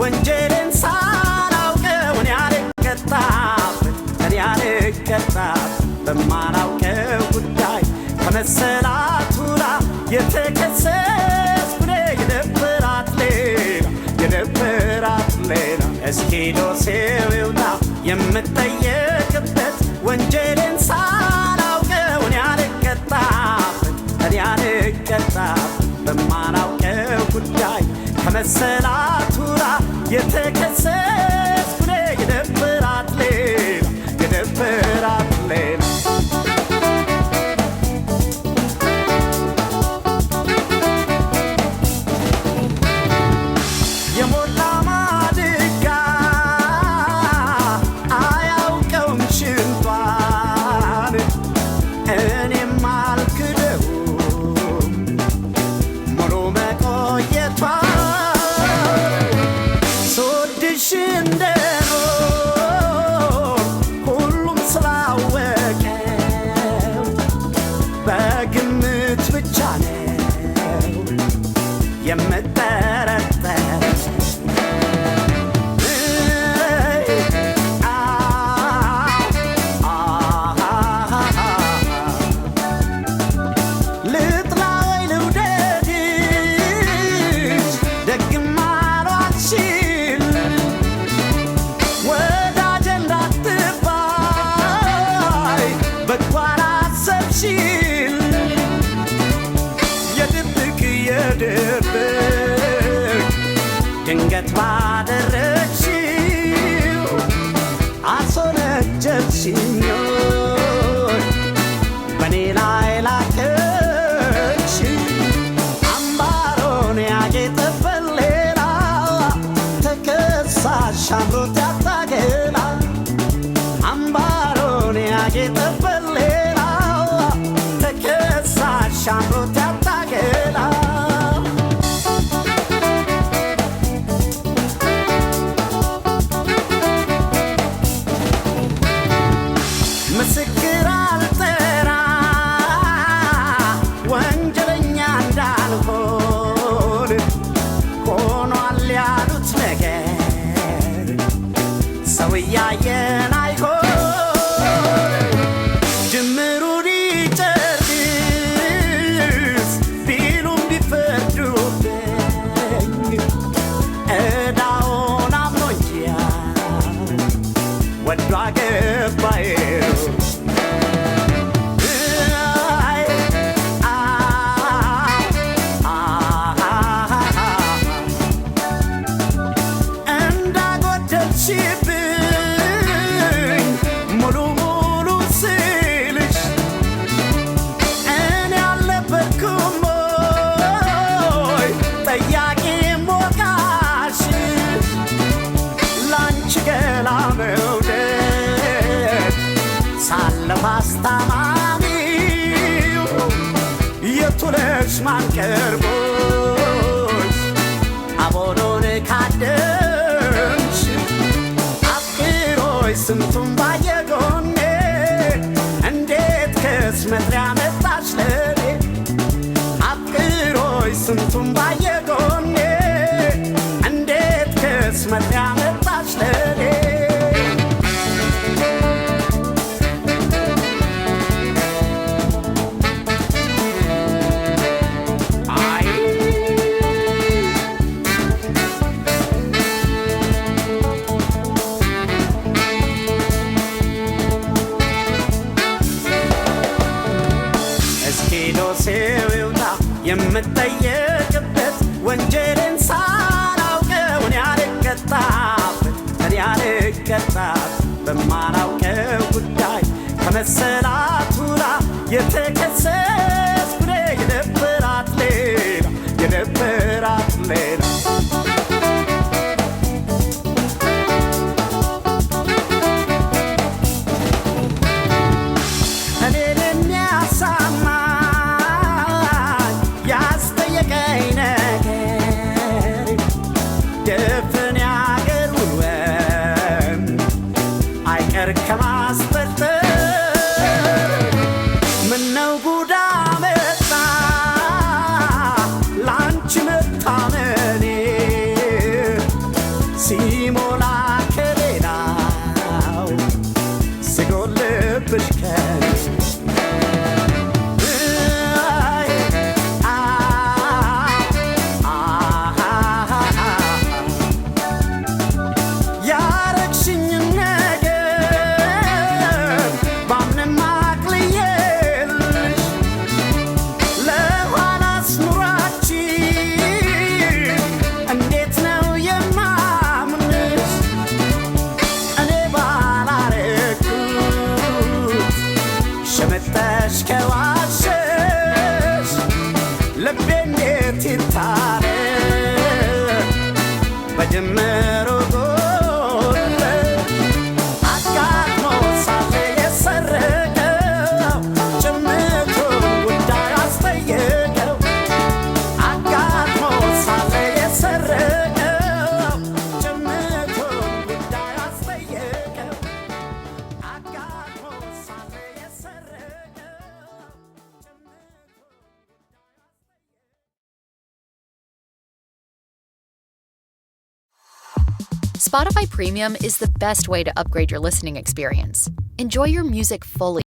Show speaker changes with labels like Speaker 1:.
Speaker 1: ወንጀልን ሳላውቀው እኔ አልቀጣም በማላውቀው ጉዳይ ከመሰላቱራ የተከሰስኩ የነበራት ሌላ እስኪ ዶሴው ይውጣ የምጠየቅበት ወንጀልን ሳላውቀው እኔ አልቀጣም በማላውቀው ጉዳይ ከመሰላቱራ የተከሰስኩ የነበራት ሌላ የሞላ ማድጋ አያውቀውም ሽንቷን እኔም አልክደውም ሙሉ መቆየቷን ስወድሽ እንደኖር ሁሉም ስላወቀው በግምት ብቻ ነው የምጠረጠር ልጥላ ወይ ልውደድሽ ደግም አልዋልሽል ወዳጄ እንዳትባይ በጎ አላሰብሽል የድብቅ ድንገት ባደረግሽው አስወነጀልሽኝ በኔ ላይ ላከሽ አምባሮን ያጌጠበት ሌላ ተከሳሽ አምሮት ያታገላ አምባሮን ያጌጠበት ሌላ ተከሳሽ አምሮት ያታገላ ምስክር አልጠራ ወንጀለኛ እንዳልሆን ሆኗል ያሉት ነገር ሰው እያየን አይሆን ጅምሩ ሊጨርስ ቢሉም ቢፈርዱብኝ ዕዳውን አምኖኛል ወዶ አገባዬው እንዳጎደልሽብኝ ሙሉ ስልሽ እኔ አልነበርኩም ወይ ጠያቂ ሞቃሽ ላንቺ ገላ መውደድ ሳለሁ አስታማሚው የቱለሽ ማንቀርቦሽ አቦሎን ካደምሽ አፍቅሮሽ ስንቱን ባየጎኔ እንዴት ከስመጥሪያ መጣሽ ለኔ አፍቅሮሽ ስንቱን ባየጎኔ እንዴት ከስመጥሪያ መጣሽ ለኔ ዶሴው ይውጣ የምጠየቅበት ወንጀልን ሳላውቀው እኔ አልቀጣም በማላውቀው ጉዳይ ከመሰላቱራ የተከሰስኩ የነበራት ሌላ እኔን የሚያሳማኝ ያስጠየቀኝ ነገር ድፍን ያገር ውሎን አይቀር ከማስጠርጠር ምነው ጉዳ መጣ ላንቺ መታመኔ በጅምሩ ጉልበት አጋጥሞ ሳለ የሰረቀው ጭምቱን ጉዳይ አስጠየቀው አጋጥሞ ሳለ የሰረቀው ጭምቱን ጉዳይ አስጠየቀው አጋጥሞ ሳለ የሰረቀው
Speaker 2: Spotify Premium is the best way to upgrade your listening experience. Enjoy your music fully